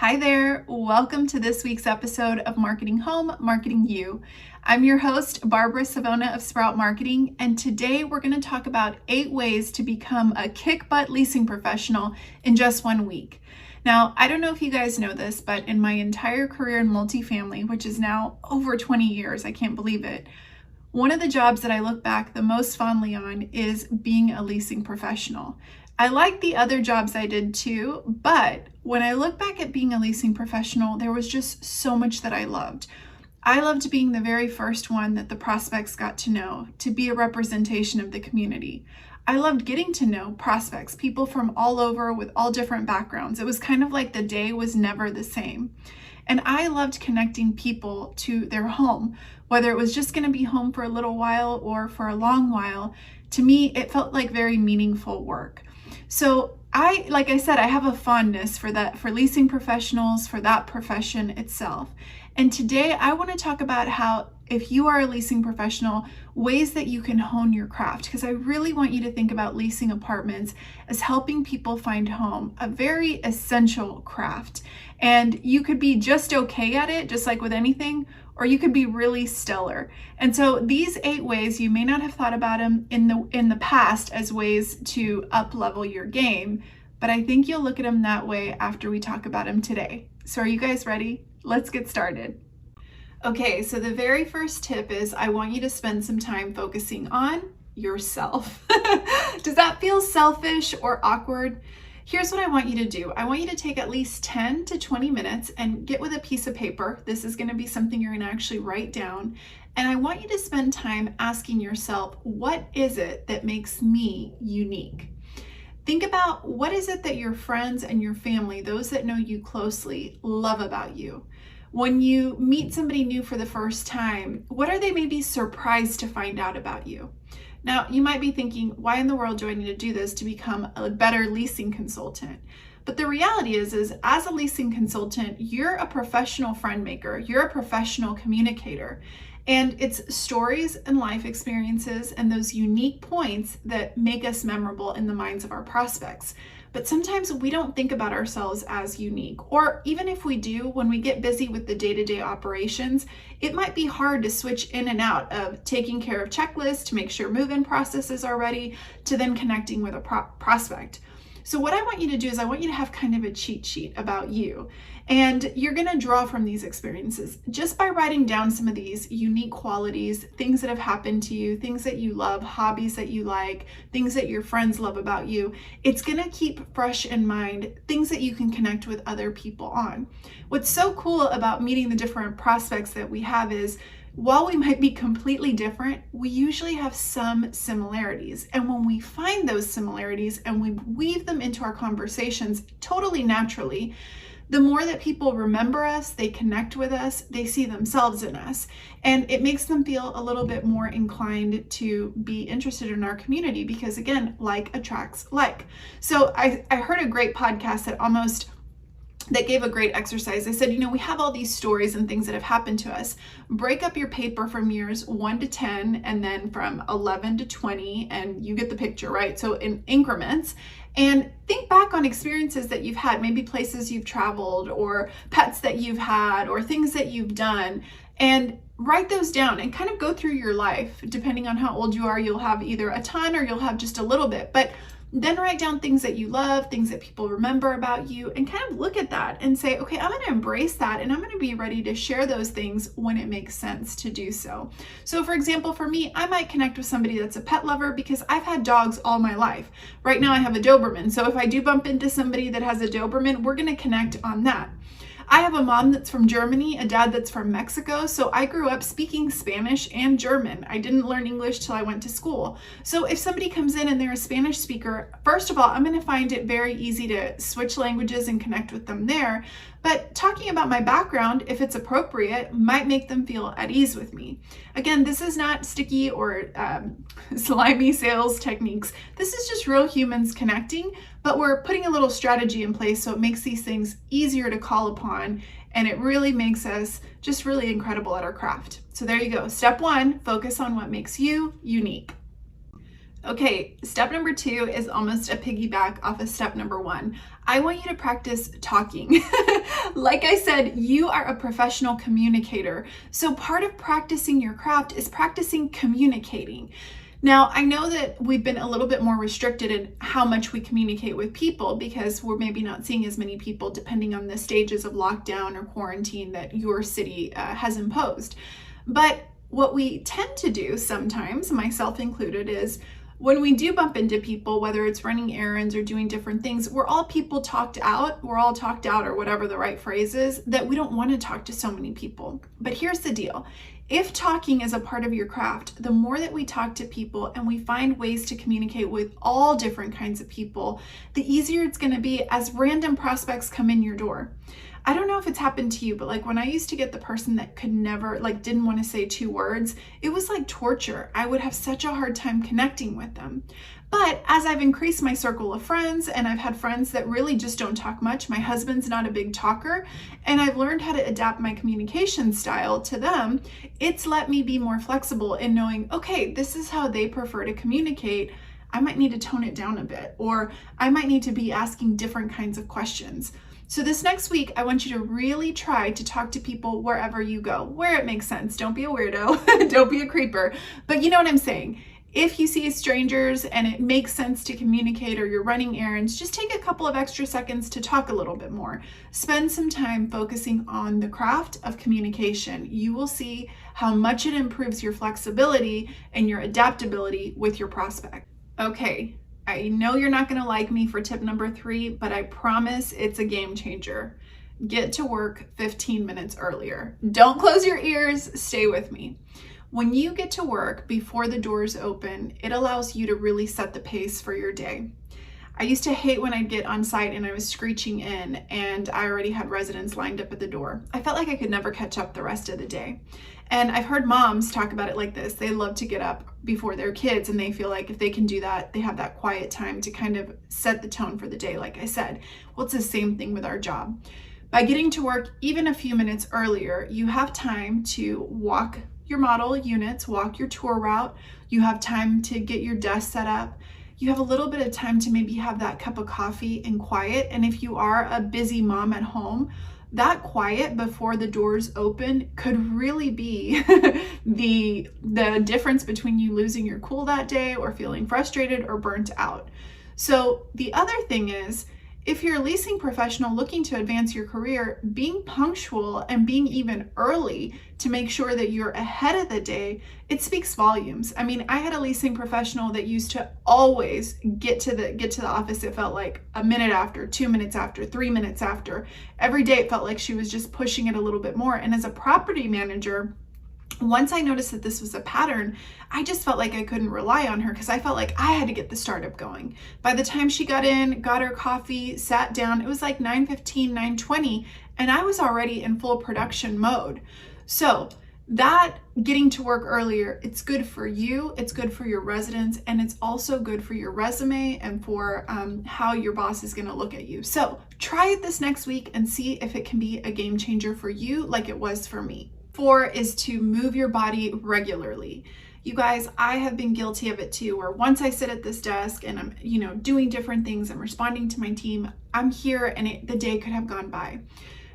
Hi there, welcome to this week's episode of Marketing Home, Marketing You. I'm your host, Barbara Savona of Sprout Marketing, and today we're going to talk about 8 ways to become a kick-butt leasing professional in just 1 week. Now, I don't know if you guys know this, but in my entire career in multifamily, which is now over 20 years, I can't believe it, one of the jobs that I look back the most fondly on is being a leasing professional. I like the other jobs I did too, but when I look back at being a leasing professional, there was just so much that I loved. I loved being the very first one that the prospects got to know, to be a representation of the community. I loved getting to know prospects, people from all over with all different backgrounds. It was kind of like the day was never the same. And I loved connecting people to their home, whether it was just going to be home for a little while or for a long while. To me, it felt like very meaningful work. So like I said, I have a fondness for that, for leasing professionals, for that profession itself. And today I want to talk about how, if you are a leasing professional, ways that you can hone your craft, because I really want you to think about leasing apartments as helping people find home, a very essential craft. And you could be just okay at it, just like with anything, or you could be really stellar. And so these 8 ways, you may not have thought about them in the past as ways to up-level your game, but I think you'll look at them that way after we talk about them today. So are you guys ready? Let's get started. Okay, so the very first tip is I want you to spend some time focusing on yourself. Does that feel selfish or awkward? Here's what I want you to do. I want you to take at least 10 to 20 minutes and get with a piece of paper. This is going to be something you're going to actually write down. And I want you to spend time asking yourself, what is it that makes me unique? Think about what is it that your friends and your family, those that know you closely, love about you. When you meet somebody new for the first time, what are they maybe surprised to find out about you? Now, you might be thinking, why in the world do I need to do this to become a better leasing consultant? But the reality is as a leasing consultant, you're a professional friend maker. You're a professional communicator. And it's stories and life experiences and those unique points that make us memorable in the minds of our prospects. But sometimes we don't think about ourselves as unique, or even if we do, when we get busy with the day-to-day operations, it might be hard to switch in and out of taking care of checklists to make sure move-in processes are ready, to then connecting with a prospect. So what I want you to do is I want you to have kind of a cheat sheet about you. And you're going to draw from these experiences just by writing down some of these unique qualities, things that have happened to you, things that you love, hobbies that you like, things that your friends love about you. It's going to keep fresh in mind things that you can connect with other people on. What's so cool about meeting the different prospects that we have is, while we might be completely different, we usually have some similarities. And when we find those similarities and we weave them into our conversations totally naturally, the more that people remember us, they connect with us, they see themselves in us, and it makes them feel a little bit more inclined to be interested in our community, because again, like attracts like. So I heard a great podcast that gave a great exercise. They said, we have all these stories and things that have happened to us. Break up your paper from years 1 to 10 and then from 11 to 20, and you get the picture, right? So in increments. And think back on experiences that you've had, maybe places you've traveled or pets that you've had or things that you've done, and write those down and kind of go through your life. Depending on how old you are, you'll have either a ton or you'll have just a little bit, but then write down things that you love, things that people remember about you, and kind of look at that and say, okay, I'm going to embrace that and I'm going to be ready to share those things when it makes sense to do so. So for example, for me, I might connect with somebody that's a pet lover because I've had dogs all my life. Right now I have a Doberman. So if I do bump into somebody that has a Doberman, we're going to connect on that. I have a mom that's from Germany, a dad that's from Mexico, so I grew up speaking Spanish and German. I didn't learn English till I went to school. So if somebody comes in and they're a Spanish speaker, first of all, I'm going to find it very easy to switch languages and connect with them there. But talking about my background, if it's appropriate, might make them feel at ease with me. Again, this is not sticky or slimy sales techniques. This is just real humans connecting, but we're putting a little strategy in place so it makes these things easier to call upon, and it really makes us just really incredible at our craft. So there you go. Step 1, focus on what makes you unique. Okay, step number 2 is almost a piggyback off of step number 1. I want you to practice talking. Like I said, you are a professional communicator. So part of practicing your craft is practicing communicating. Now, I know that we've been a little bit more restricted in how much we communicate with people because we're maybe not seeing as many people depending on the stages of lockdown or quarantine that your city has imposed. But what we tend to do sometimes, myself included, is when we do bump into people, whether it's running errands or doing different things, we're all talked out, or whatever the right phrase is, that we don't want to talk to so many people. But here's the deal. If talking is a part of your craft, the more that we talk to people and we find ways to communicate with all different kinds of people, the easier it's going to be as random prospects come in your door. I don't know if it's happened to you, but like when I used to get the person that could never, didn't want to say 2 words, it was like torture. I would have such a hard time connecting with them. But as I've increased my circle of friends, and I've had friends that really just don't talk much, my husband's not a big talker, and I've learned how to adapt my communication style to them, it's let me be more flexible in knowing, okay, this is how they prefer to communicate. I might need to tone it down a bit, or I might need to be asking different kinds of questions. So this next week, I want you to really try to talk to people wherever you go, where it makes sense. Don't be a weirdo, don't be a creeper, but you know what I'm saying. If you see strangers and it makes sense to communicate, or you're running errands, just take a couple of extra seconds to talk a little bit more. Spend some time focusing on the craft of communication. You will see how much it improves your flexibility and your adaptability with your prospect. Okay. I know you're not going to like me for tip number 3, but I promise it's a game changer. Get to work 15 minutes earlier. Don't close your ears. Stay with me. When you get to work before the doors open, it allows you to really set the pace for your day. I used to hate when I'd get on site and I was screeching in and I already had residents lined up at the door. I felt like I could never catch up the rest of the day. And I've heard moms talk about it like this. They love to get up before their kids and they feel like if they can do that, they have that quiet time to kind of set the tone for the day, like I said. Well, it's the same thing with our job. By getting to work even a few minutes earlier, you have time to walk your model units, walk your tour route. You have time to get your desk set up. You have a little bit of time to maybe have that cup of coffee and quiet. And if you are a busy mom at home, that quiet before the doors open could really be the difference between you losing your cool that day or feeling frustrated or burnt out. So the other thing is, if you're a leasing professional looking to advance your career, being punctual and being even early to make sure that you're ahead of the day, it speaks volumes. I mean, I had a leasing professional that used to always get to the office. It felt like a minute after, 2 minutes after, 3 minutes after. Every day it felt like she was just pushing it a little bit more. And as a property manager, once I noticed that this was a pattern, I just felt like I couldn't rely on her because I felt like I had to get the startup going. By the time she got in, got her coffee, sat down, it was like 9:15, 9:20, and I was already in full production mode. So that getting to work earlier, it's good for you, it's good for your residents, and it's also good for your resume and for how your boss is going to look at you. So try it this next week and see if it can be a game changer for you like it was for me. 4 is to move your body regularly. You guys, I have been guilty of it too, where once I sit at this desk and I'm, doing different things, I'm responding to my team, I'm here and the day could have gone by.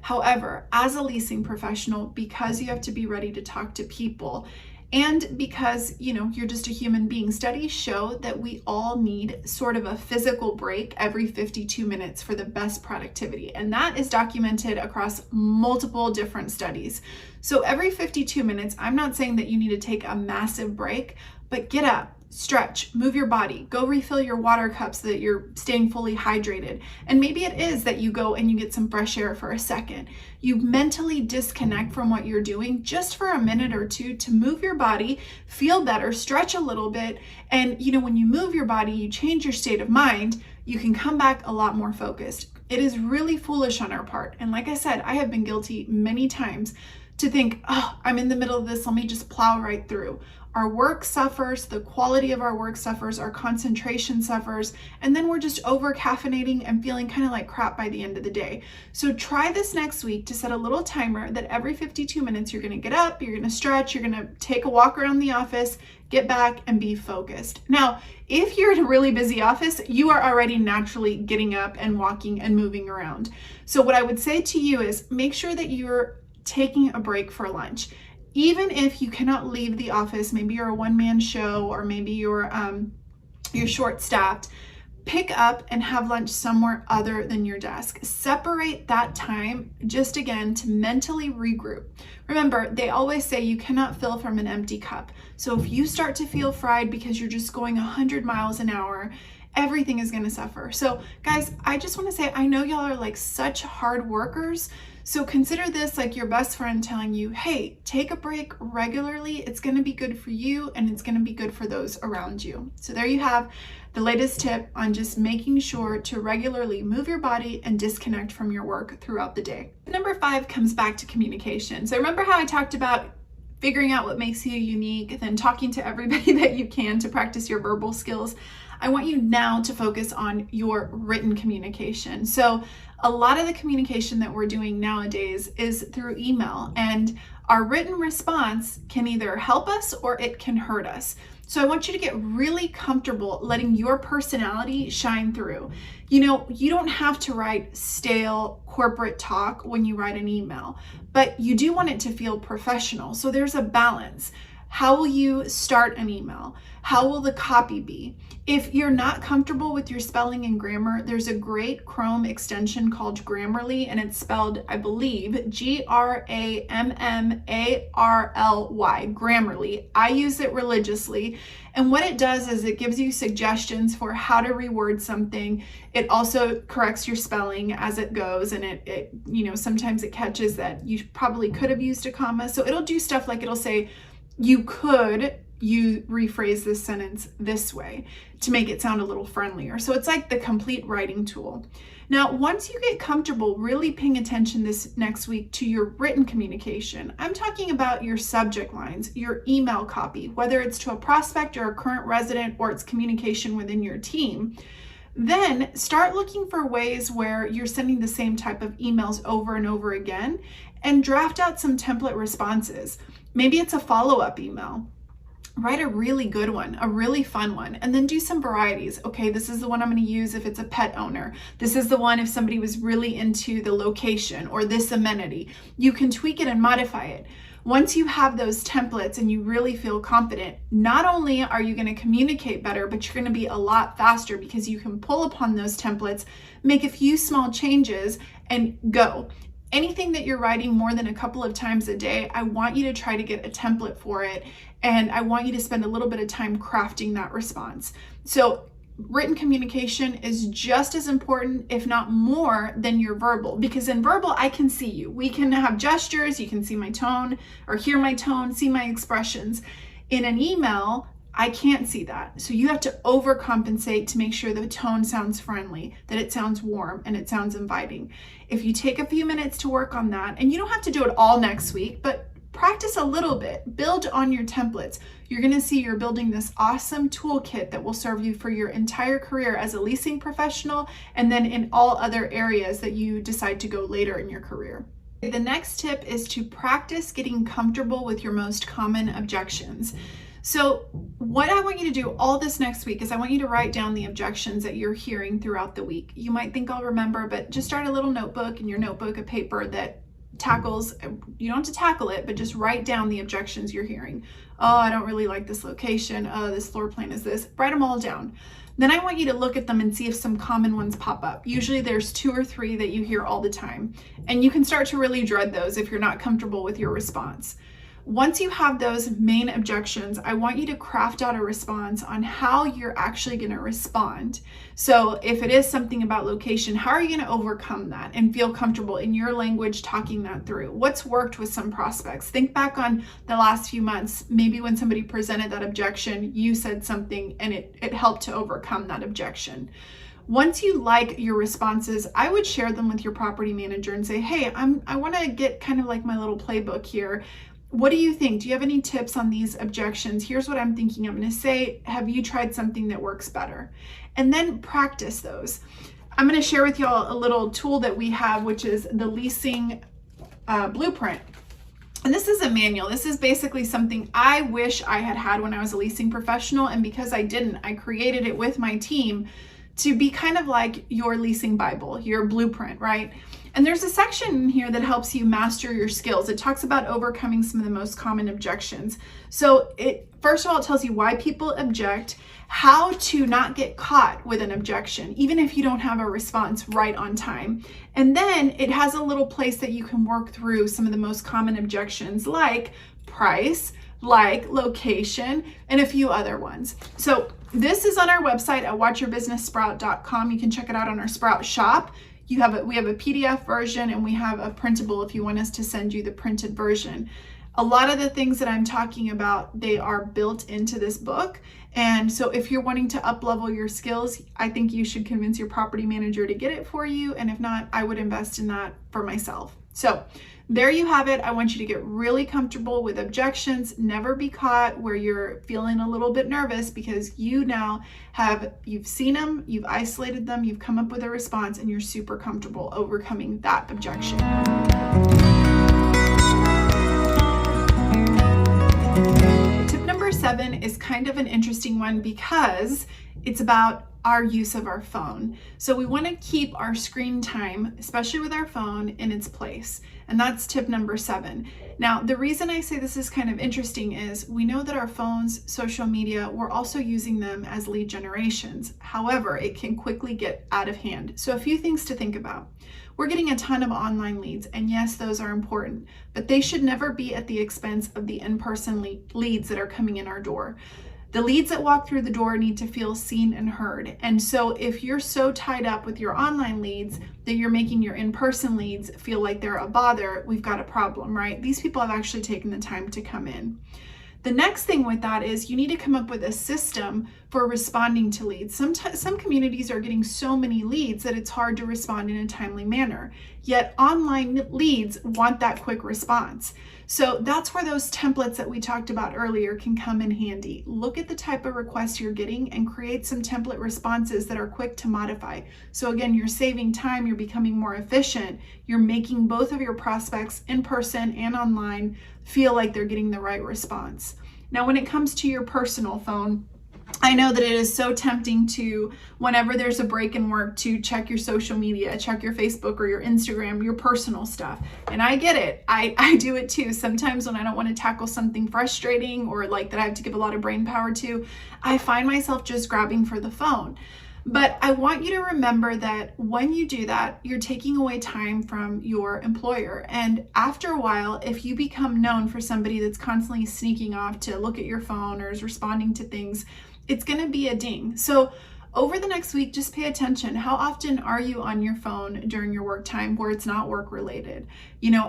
However, as a leasing professional, because you have to be ready to talk to people, and because, you're just a human being, studies show that we all need sort of a physical break every 52 minutes for the best productivity. And that is documented across multiple different studies. So every 52 minutes, I'm not saying that you need to take a massive break, but get up, stretch, move your body, go refill your water cup so that you're staying fully hydrated. And maybe it is that you go and you get some fresh air for a second. You mentally disconnect from what you're doing just for a minute or two to move your body, feel better, stretch a little bit. And when you move your body, you change your state of mind, you can come back a lot more focused. It is really foolish on our part. And like I said, I have been guilty many times to think, oh, I'm in the middle of this, let me just plow right through. our work suffers, the quality of our work suffers, our concentration suffers, and then we're just over caffeinating and feeling kind of like crap by the end of the day. So try this next week to set a little timer that every 52 minutes you're going to get up, you're going to stretch, you're going to take a walk around the office, get back and be focused. Now, if you're in a really busy office, you are already naturally getting up and walking and moving around. So what I would say to you is make sure that you're taking a break for lunch. Even if you cannot leave the office, maybe you're a one-man show or maybe you're short-staffed, pick up and have lunch somewhere other than your desk. Separate that time just again to mentally regroup. Remember, they always say you cannot fill from an empty cup. So if you start to feel fried because you're just going 100 miles an hour, everything is going to suffer. So guys, I just want to say, I know y'all are like such hard workers. So consider this like your best friend telling you, hey, take a break regularly. It's going to be good for you and it's going to be good for those around you. So there you have the latest tip on just making sure to regularly move your body and disconnect from your work throughout the day. Number 5 comes back to communication. So remember how I talked about figuring out what makes you unique, then talking to everybody that you can to practice your verbal skills? I want you now to focus on your written communication. So a lot of the communication that we're doing nowadays is through email, and our written response can either help us or it can hurt us. So I want you to get really comfortable letting your personality shine through. You know, you don't have to write stale corporate talk when you write an email, but you do want it to feel professional. So there's a balance. How will you start an email? How will the copy be? If you're not comfortable with your spelling and grammar, there's a great Chrome extension called Grammarly, and it's spelled, I believe, Grammarly, Grammarly. I use it religiously. And what it does is it gives you suggestions for how to reword something. It also corrects your spelling as it goes, and it sometimes it catches that you probably could have used a comma. So it'll do stuff like it'll say, you rephrase this sentence this way to make it sound a little friendlier. So it's like the complete writing tool. Now, once you get comfortable really paying attention this next week to your written communication, I'm talking about your subject lines, your email copy, whether it's to a prospect or a current resident or it's communication within your team. Then start looking for ways where you're sending the same type of emails over and over again, and draft out some template responses. Maybe it's a follow-up email. Write a really good one, a really fun one, and then do some varieties. Okay, this is the one I'm going to use if it's a pet owner. This is the one if somebody was really into the location or this amenity. You can tweak it and modify it. Once you have those templates and you really feel confident, not only are you going to communicate better, but you're going to be a lot faster because you can pull upon those templates, make a few small changes, and go. Anything that you're writing more than a couple of times a day, I want you to try to get a template for it, and I want you to spend a little bit of time crafting that response. So written communication is just as important, if not more, than your verbal, because in verbal, I can see you. We can have gestures, you can see my tone or hear my tone, see my expressions. In an email, I can't see that. So you have to overcompensate to make sure the tone sounds friendly, that it sounds warm and it sounds inviting. If you take a few minutes to work on that, and you don't have to do it all next week, but practice a little bit, build on your templates. You're gonna see you're building this awesome toolkit that will serve you for your entire career as a leasing professional, and then in all other areas that you decide to go later in your career. The next tip is to practice getting comfortable with your most common objections. So what I want you to do all this next week is I want you to write down the objections that you're hearing throughout the week. You might think I'll remember, but just start a little notebook, in your notebook, a paper that tackles, you don't have to tackle it, but just write down the objections you're hearing. Oh, I don't really like this location. Oh, this floor plan is this. Write them all down. Then I want you to look at them and see if some common ones pop up. Usually there's 2 or 3 that you hear all the time, and you can start to really dread those if you're not comfortable with your response. Once you have those main objections, I want you to craft out a response on how you're actually going to respond. So if it is something about location, how are you going to overcome that and feel comfortable in your language talking that through? What's worked with some prospects? Think back on the last few months. Maybe when somebody presented that objection, you said something and it helped to overcome that objection. Once you like your responses, I would share them with your property manager and say, hey, I want to get kind of like my little playbook here. what do you think? Do you have any tips on these objections? Here's what I'm thinking. I'm going to say, have you tried something that works better? And then practice those. I'm going to share with y'all a little tool that we have, which is the Leasing blueprint. And this is a manual. This is basically something I wish I had had when I was a leasing professional. And because I didn't, I created it with my team to be kind of like your leasing Bible, your blueprint, right? And there's a section in here that helps you master your skills. It talks about overcoming some of the most common objections. So first of all, it tells you why people object, how to not get caught with an objection, even if you don't have a response right on time. And then it has a little place that you can work through some of the most common objections, like price, like location, and a few other ones. So this is on our website at watchyourbusinesssprout.com. You can check it out on our Sprout shop. We have a PDF version, and we have a printable if you want us to send you the printed version. A lot of the things that I'm talking about, they are built into this book. And so if you're wanting to up-level your skills, I think you should convince your property manager to get it for you. And if not, I would invest in that for myself. So there you have it. I want you to get really comfortable with objections. Never be caught where you're feeling a little bit nervous, because you've seen them, you've isolated them, you've come up with a response, and you're super comfortable overcoming that objection. Tip number 7 is kind of an interesting one because it's about our use of our phone. So we want to keep our screen time, especially with our phone, in its place. And that's tip number 7. Now, the reason I say this is kind of interesting is we know that our phones, social media, we're also using them as lead generations. However, it can quickly get out of hand. So a few things to think about. We're getting a ton of online leads, and yes, those are important, but they should never be at the expense of the in-person leads that are coming in our door. The leads that walk through the door need to feel seen and heard. And so if you're so tied up with your online leads that you're making your in-person leads feel like they're a bother, we've got a problem, right? These people have actually taken the time to come in. The next thing with that is you need to come up with a system for responding to leads. Some communities are getting so many leads that it's hard to respond in a timely manner. Yet online leads want that quick response. So that's where those templates that we talked about earlier can come in handy. Look at the type of requests you're getting and create some template responses that are quick to modify. So again, you're saving time, you're becoming more efficient, you're making both of your prospects in person and online feel like they're getting the right response. Now, when it comes to your personal phone, I know that it is so tempting to, whenever there's a break in work, to check your social media, check your Facebook or your Instagram, your personal stuff. And I get it. I do it too. Sometimes when I don't want to tackle something frustrating or like that I have to give a lot of brain power to, I find myself just grabbing for the phone. But I want you to remember that when you do that, you're taking away time from your employer. And after a while, if you become known for somebody that's constantly sneaking off to look at your phone or is responding to things, it's going to be a ding. So over the next week, just pay attention. How often are you on your phone during your work time where it's not work related?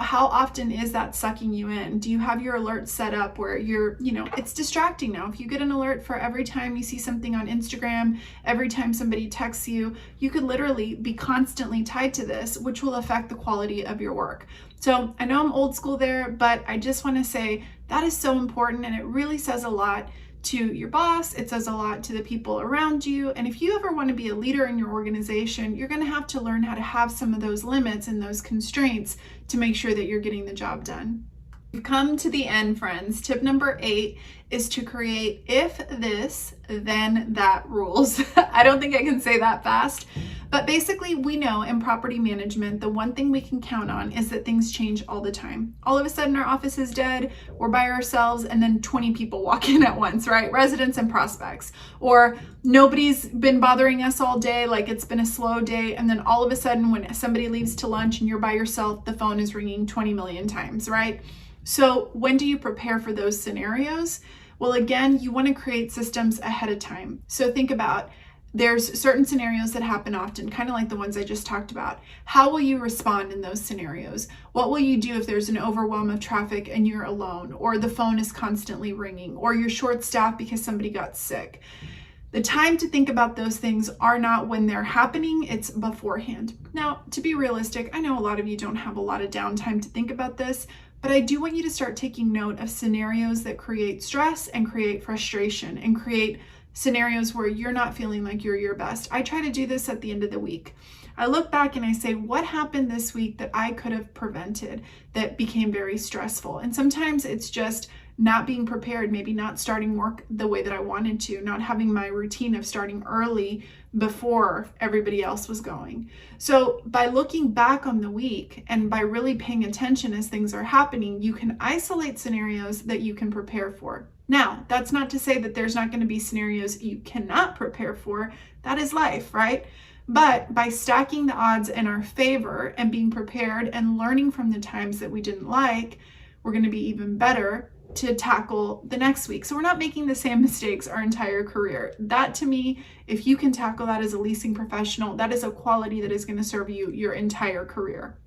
How often is that sucking you in? Do you have your alerts set up where it's distracting now? If you get an alert for every time you see something on Instagram, every time somebody texts you, you could literally be constantly tied to this, which will affect the quality of your work. So I know I'm old school there, but I just want to say that is so important, and it really says a lot to your boss. It says a lot to the people around you. And if you ever want to be a leader in your organization, you're going to have to learn how to have some of those limits and those constraints to make sure that you're getting the job done. We've come to the end, friends. Tip number 8 is to create if this, then that rules. I don't think I can say that fast, but basically we know in property management, the one thing we can count on is that things change all the time. All of a sudden our office is dead, we're by ourselves, and then 20 people walk in at once, right? Residents and prospects. Or nobody's been bothering us all day, like it's been a slow day, and then all of a sudden when somebody leaves to lunch and you're by yourself, the phone is ringing 20 million times, right? So when do you prepare for those scenarios? Well, again, you want to create systems ahead of time. So think about, there's certain scenarios that happen often, kind of like the ones I just talked about. How will you respond in those scenarios? What will you do if there's an overwhelm of traffic and you're alone, or the phone is constantly ringing, or you're short-staffed because somebody got sick? The time to think about those things are not when they're happening, it's beforehand. Now, to be realistic, I know a lot of you don't have a lot of downtime to think about this, but I do want you to start taking note of scenarios that create stress and create frustration and create scenarios where you're not feeling like you're your best. I try to do this at the end of the week. I look back and I say, what happened this week that I could have prevented that became very stressful? And sometimes it's just not being prepared, maybe not starting work the way that I wanted to, not having my routine of starting early before everybody else was going. So by looking back on the week and by really paying attention as things are happening, you can isolate scenarios that you can prepare for. Now, that's not to say that there's not going to be scenarios you cannot prepare for. That is life, right? But by stacking the odds in our favor and being prepared and learning from the times that we didn't like, we're going to be even better to tackle the next week. So we're not making the same mistakes our entire career. That, to me, if you can tackle that as a leasing professional, that is a quality that is going to serve you your entire career.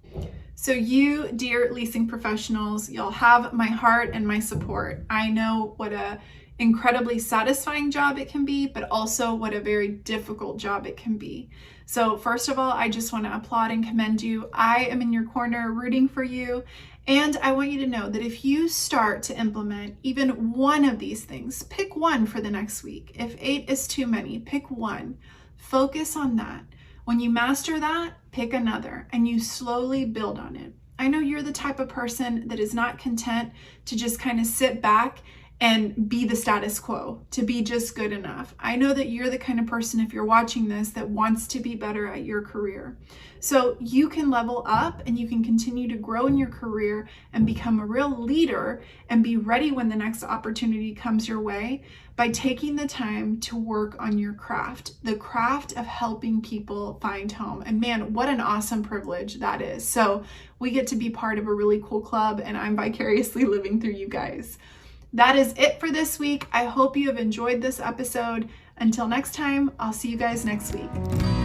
So you, dear leasing professionals, you'll have my heart and my support. I know what a incredibly satisfying job it can be, but also what a very difficult job it can be. So first of all, I just want to applaud and commend you. I am in your corner rooting for you. And I want you to know that if you start to implement even one of these things, pick one for the next week. If 8 is too many, pick one. Focus on that. When you master that, pick another, and you slowly build on it. I know you're the type of person that is not content to just kind of sit back and be the status quo, to be just good enough. I know that you're the kind of person, if you're watching this, that wants to be better at your career. So you can level up and you can continue to grow in your career and become a real leader and be ready when the next opportunity comes your way by taking the time to work on your craft, the craft of helping people find home. And man, what an awesome privilege that is. So we get to be part of a really cool club, and I'm vicariously living through you guys. That is it for this week. I hope you have enjoyed this episode. Until next time, I'll see you guys next week.